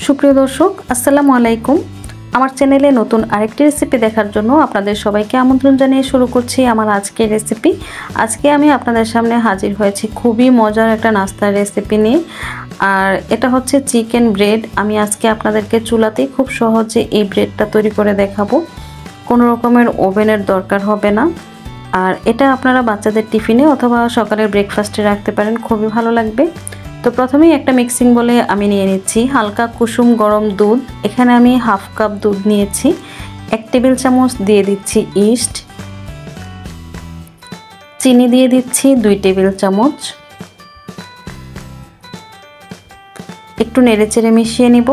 সুপ্রিয় দর্শক, আসসালামু আলাইকুম। আমার চ্যানেলে নতুন আরেকটি রেসিপি দেখার জন্য আপনাদের সবাইকে আমন্ত্রণ জানিয়ে শুরু করছি আমার আজকের রেসিপি। আজকে আমি আপনাদের সামনে হাজির হয়েছি খুবই মজার একটা নাস্তার রেসিপি নিয়ে। আর এটা হচ্ছে চিকেন ব্রেড। আমি আজকে আপনাদেরকে চুলাতেই খুব সহজে এই ব্রেডটা তৈরি করে দেখাবো। কোনো রকমের ওভেনের দরকার হবে না। আর এটা আপনারা বাচ্চাদের টিফিনে অথবা সকালের ব্রেকফাস্টে রাখতে পারেন, খুবই ভালো লাগবে। তো প্রথমেই একটা মিক্সিং বলে আমি নিয়ে নিচ্ছি হালকা কুসুম গরম দুধ। এখানে আমি হাফ কাপ দুধ নিয়েছি। 1 টেবিল চামচ দিয়ে দিচ্ছি ইস্ট, চিনি দিয়ে দিচ্ছি 2 টেবিল চামচ। একটু নেড়েচেড়ে মিশিয়ে নিব।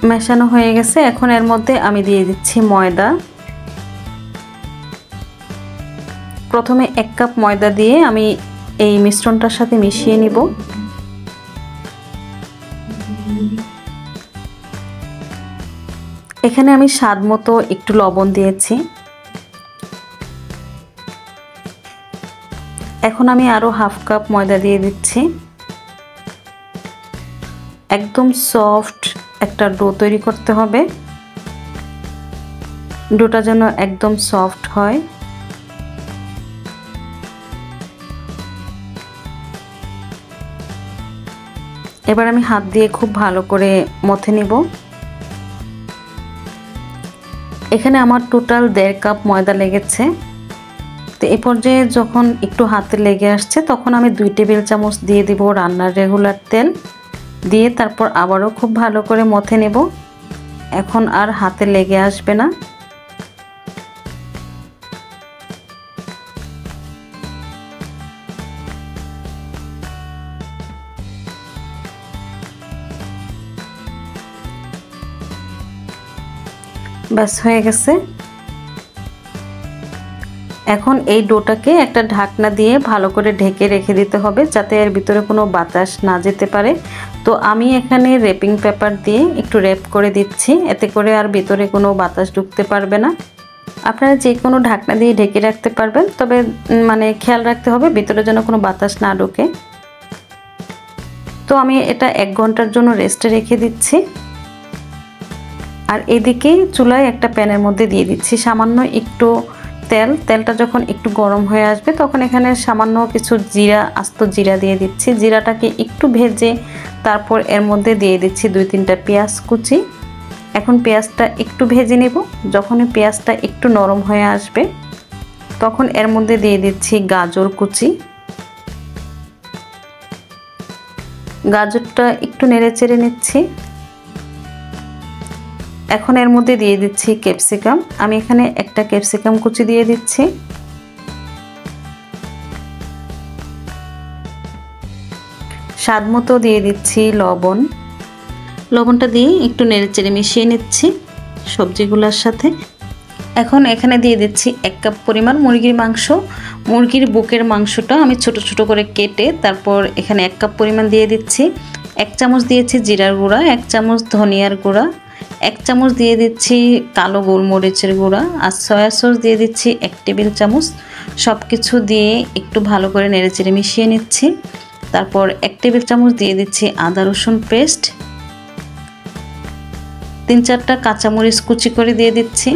মেশানো হয়ে গেছে। এখন এর মধ্যে আমি দিয়ে দিচ্ছি ময়দা। প্রথমে 1 কাপ ময়দা দিয়ে আমি এই মিশ্রণটার সাথে মিশিয়ে নিব। এখানে আমি স্বাদ মতো একটু লবণ দিয়েছি। এখন আমি আরো হাফ কাপ ময়দা দিয়ে দিচ্ছি। একদম সফট একটা ডো তৈরি করতে হবে। ডোটা যেন একদম সফট হয়। এবার আমি হাত দিয়ে খুব ভালো করে মথে নিব। এখানে আমার টোটাল 1.5 কাপ ময়দা লেগেছে। তো এই পর্যায়ে যখন একটু হাতে লেগে আসছে তখন আমি 2 টেবিল চামচ দিয়ে দিব রান্নার রেগুলার তেল। দিয়ে তারপর আবারও খুব ভালো করে মথে নেব। এখন আর হাতে লেগে আসবে না। ব্যাস হয়ে গেছে। এখন এই ডোটাকে একটা ঢাকনা দিয়ে ভালো করে ঢেকে রেখে দিতে হবে যাতে এর ভিতরে কোনো বাতাস না যেতে পারে। তো আমি এখানে র্যাপিং পেপার দিয়ে একটু র্যাপ করে দিচ্ছি, এতে করে আর ভিতরে কোনো বাতাস ঢুকতে পারবে না। আপনারা যে কোনো ঢাকনা দিয়ে ঢেকে রাখতে পারবেন, তবে খেয়াল রাখতে হবে ভিতরে যেন কোনো বাতাস না ঢোকে। তো আমি এটা 1 ঘন্টার জন্য রেস্টে রেখে দিচ্ছি। আর এদিকে চুলায় একটা প্যানের মধ্যে দিয়ে দিচ্ছি সামান্য একটু তেল। তেলটা যখন একটু গরম হয়ে আসবে তখন এখানে সামান্য কিছু জিরা, আস্ত জিরা দিয়ে দিচ্ছি। জিরাটাকে একটু ভেজে তারপর এর মধ্যে দিয়ে দিচ্ছি 2-3টা পেঁয়াজ কুচি। এখন পেঁয়াজটা একটু ভেজে নেব। যখন পেঁয়াজটা একটু নরম হয়ে আসবে তখন এর মধ্যে দিয়ে দিচ্ছি গাজর কুচি। গাজরটা একটু নেড়েচেড়ে নিচ্ছি। এখন এর মধ্যে দিয়ে দিচ্ছি ক্যাপসিকাম। আমি এখানে একটা ক্যাপসিকাম কুচি দিয়ে দিচ্ছি। স্বাদ মতো দিয়ে দিচ্ছি লবণ। লবণটা দিয়ে একটু নেড়েচেড়ে মিশিয়ে নিচ্ছি সবজিগুলোর সাথে। এখন এখানে দিয়ে দিচ্ছি 1 কাপ পরিমাণ মুরগির মাংস। মুরগির বুকের মাংসটা আমি ছোট ছোট করে কেটে তারপর এখানে 1 কাপ পরিমাণ দিয়ে দিচ্ছি। 1 চামচ দিয়েছি জিরার গুঁড়া, 1 চামচ ধনিয়ার গুঁড়া, 1 চামচ দিয়ে দিচ্ছি কালো গোলমরিচের গুঁড়া, আর সয়া সস দিয়ে দিচ্ছি 1 টেবিল চামচ। সব কিছু দিয়ে একটু ভালো করে নেড়েচেড়ে মিশিয়ে নিচ্ছি। তারপর 1 টেবিল চামচ দিয়ে দিচ্ছি আদা রসুন পেস্ট। 3-4টা কাঁচামরিচ কুচি করে দিয়ে দিচ্ছি।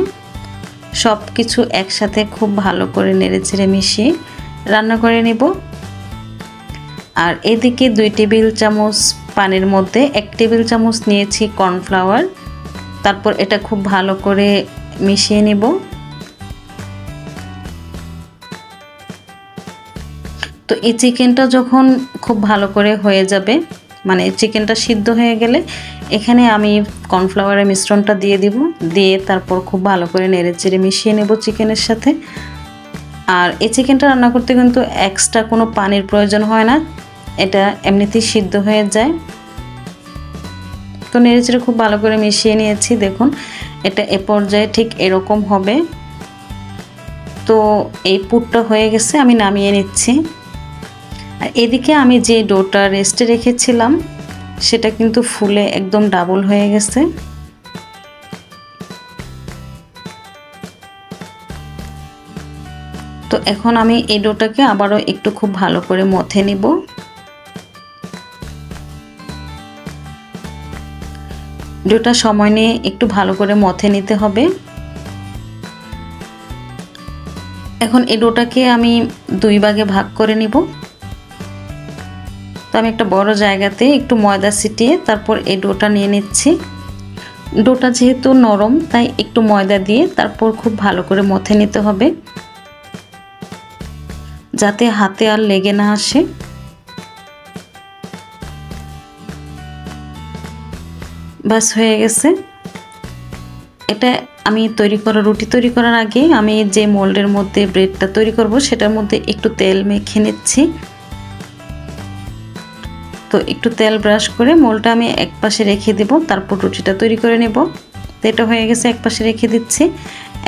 সব কিছু একসাথে খুব ভালো করে নেড়েচেড়ে মিশিয়ে রান্না করে নেব। আর এদিকে 2 টেবিল চামচ পানির মধ্যে 1 টেবিল চামচ নিয়েছি কর্নফ্লাওয়ার। তারপর এটা খুব ভালো করে মিশিয়ে নেব। তো এই চিকেনটা যখন খুব ভালো করে হয়ে যাবে, চিকেনটা সিদ্ধ হয়ে গেলে এখানে আমি কর্নফ্লাওয়ারের মিশ্রণটা দিয়ে দিব। দিয়ে তারপর খুব ভালো করে নেড়েচেড়ে মিশিয়ে নেব চিকেনের সাথে। আর এই চিকেনটা রান্না করতে কিন্তু এক্সট্রা কোনো পানির প্রয়োজন হয় না, এটা এমনিতেই সিদ্ধ হয়ে যায়। তো নেড়েচেড়ে খুব ভালো করে মিশিয়ে নিয়েছি। দেখুন এটা এ পর্যায়ে ঠিক এরকম হবে। তো এই পুরটা হয়ে গেছে, আমি নামিয়ে নিচ্ছি। আর এদিকে আমি যে ডোটা রেস্টে রেখেছিলাম সেটা কিন্তু ফুলে একদম ডাবল হয়ে গেছে। তো এখন আমি এই ডোটাকে আবারও একটু খুব ভালো করে মথে নিব। ডোটা সময় নিয়ে একটু ভালো করে মথে নিতে হবে। এখন এই ডোটাকে আমি 2 ভাগে ভাগ করে নিব। তো আমি একটা বড় জায়গাতে একটু ময়দা ছিটিয়ে তারপর এই ডোটা নিয়ে নিচ্ছি। ডোটা যেহেতু নরম তাই একটু ময়দা দিয়ে তারপর খুব ভালো করে মথে নিতে হবে, যাতে হাতে আর লেগে না আসে। বাস হয়ে গেছে। এটা আমি রুটি তৈরি করার আগে আমি যে মোল্ডের মধ্যে ব্রেডটা তৈরি করব সেটার মধ্যে একটু তেল মেখে নিচ্ছি। তো একটু তেল ব্রাশ করে মোল্ডটা আমি একপাশে রেখে দেব, তারপর রুটিটা তৈরি করে নেব। তো এটা হয়ে গেছে, একপাশে রেখে দিচ্ছি।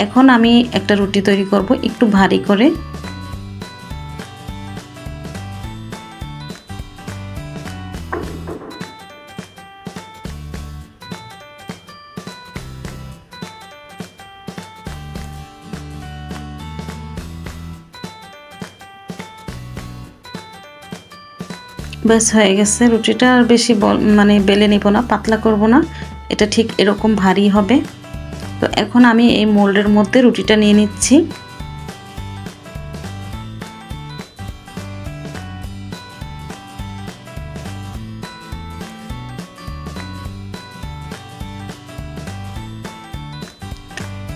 এখন আমি একটা রুটি তৈরি করব একটু ভারী করে। বাস হয়ে গেছে। রুটিটা আর বেশি মানে বেলে নিব না, পাতলা করব না, এটা ঠিক এরকম ভারী হবে। তো এখন আমি এই মোল্ডের মধ্যে রুটিটা নিয়ে নিচ্ছি।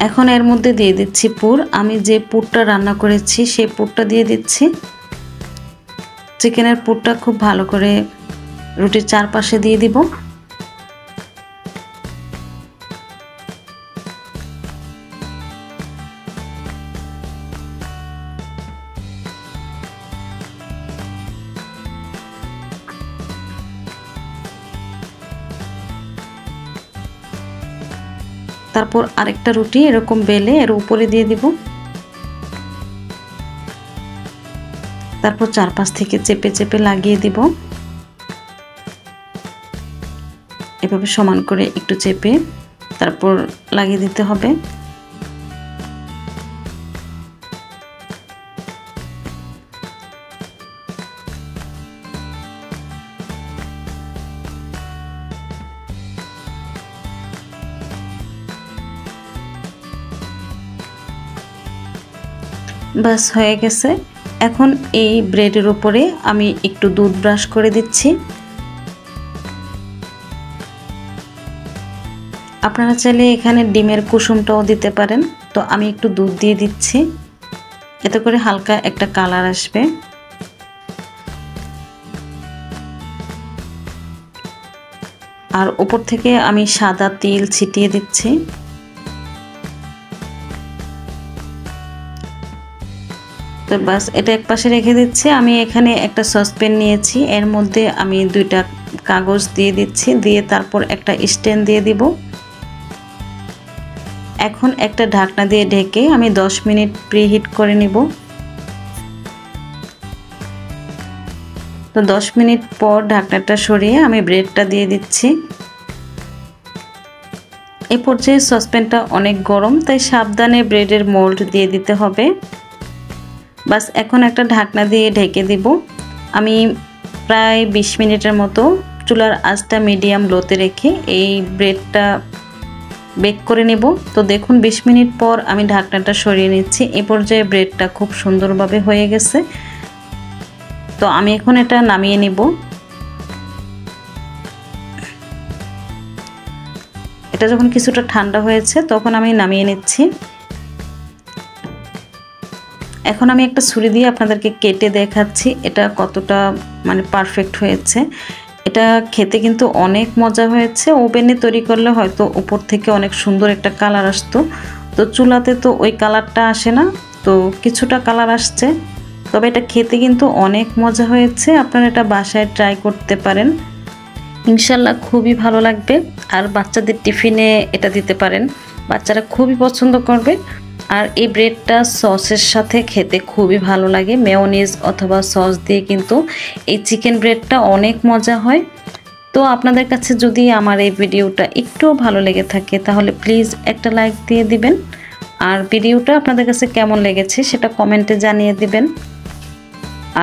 এখন এর মধ্যে দিয়ে দিচ্ছি পুর। আমি যে পুরটা রান্না করেছি সেই পুরটা দিয়ে দিচ্ছি। চিকেনের পুরটা খুব ভালো করে রুটির চারপাশে দিয়ে দিব। তারপর আরেকটা রুটি এরকম বেলে এর উপরে দিয়ে দিব। তারপর চারপাশ থেকে চেপে চেপে লাগিয়ে দিব। এভাবে সমান করে একটু চেপে তারপর লাগিয়ে দিতে হবে। বাস হয়ে গেছে। এখন এই ব্রেডের উপরে আমি একটু দুধ ব্রাশ করে দিচ্ছি। আপনারা চাইলে এখানে ডিমের কুসুমটাও দিতে পারেন। তো আমি একটু দুধ দিয়ে দিচ্ছি, এতে করে হালকা একটা কালার আসবে। আর উপর থেকে আমি সাদা তিল ছিটিয়ে দিচ্ছি। তো বাস এটা একপাশে রেখে দিচ্ছি। আমি এখানে একটা সসপ্যান নিয়েছি, এর মধ্যে আমি 2টা কাগজ দিয়ে দিচ্ছি, দিয়ে তারপর একটা স্ট্যান্ড দিয়ে দিব। এখন একটা ঢাকনা দিয়ে ঢেকে আমি 10 মিনিট প্রিহিট করে নিব। তো 10 মিনিট পর ঢাকনাটা সরিয়ে আমি ব্রেডটা দিয়ে দিচ্ছি। এই পর্যায়ে সসপ্যানটা অনেক গরম, তাই সাবধানে ব্রেডের মোল্ড দিয়ে দিতে হবে। বাস এখন একটা ঢাকনা দিয়ে ঢেকে দিব। আমি প্রায় 20 মিনিটের মতো চুলার আঁচটা মিডিয়াম লোতে রেখে এই ব্রেডটা বেক করে নেব। তো দেখুন 20 মিনিট পর আমি ঢাকনাটা সরিয়ে নিচ্ছি। এই পর্যায়ে ব্রেডটা খুব সুন্দরভাবে হয়ে গেছে। তো আমি এখন এটা নামিয়ে নিব। এটা যখন কিছুটা ঠান্ডা হয়েছে তখন আমি নামিয়ে নিচ্ছি। এখন আমি একটা ছুরি দিয়ে আপনাদেরকে কেটে দেখাচ্ছি এটা কতটা মানে পারফেক্ট হয়েছে। এটা খেতে কিন্তু অনেক মজা হয়েছে। ওভেনে তৈরি করলে হয়তো উপর থেকে অনেক সুন্দর একটা কালার আসতো, তো চুলাতে তো ওই কালারটা আসে না, তো কিছুটা কালার আসছে। তবে এটা খেতে কিন্তু অনেক মজা হয়েছে। আপনারা এটা বাসায় ট্রাই করতে পারেন, ইনশাল্লাহ খুবই ভালো লাগবে। আর বাচ্চাদের টিফিনে এটা দিতে পারেন, বাচ্চারা খুবই পছন্দ করবে। আর এই ব্রেডটা সসের সাথে খেতে খুবই ভালো লাগে, মেয়োনিজ অথবা সস দিয়ে কিন্তু এই চিকেন ব্রেডটা অনেক মজা হয়। তো আপনাদের কাছে যদি আমার এই ভিডিওটা একটু ভালো লেগে থাকে তাহলে প্লিজ একটা লাইক দিয়ে দিবেন। আর ভিডিওটা আপনাদের কাছে কেমন লেগেছে সেটা কমেন্টে জানিয়ে দিবেন।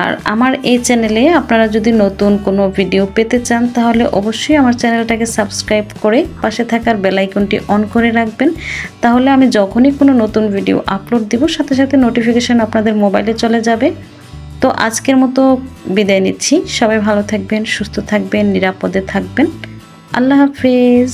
আর আমার এই চ্যানেলে আপনারা যদি নতুন কোনো ভিডিও পেতে চান তাহলে অবশ্যই আমার চ্যানেলটাকে সাবস্ক্রাইব করে পাশে থাকার বেল আইকনটি অন করে রাখবেন। তাহলে আমি যখনই কোনো নতুন ভিডিও আপলোড দিব সাথে সাথে নোটিফিকেশন আপনাদের মোবাইলে চলে যাবে। তো আজকের মতো বিদায় নিচ্ছি। সবাই ভালো থাকবেন, সুস্থ থাকবেন, নিরাপদে থাকবেন। আল্লাহ হাফেজ।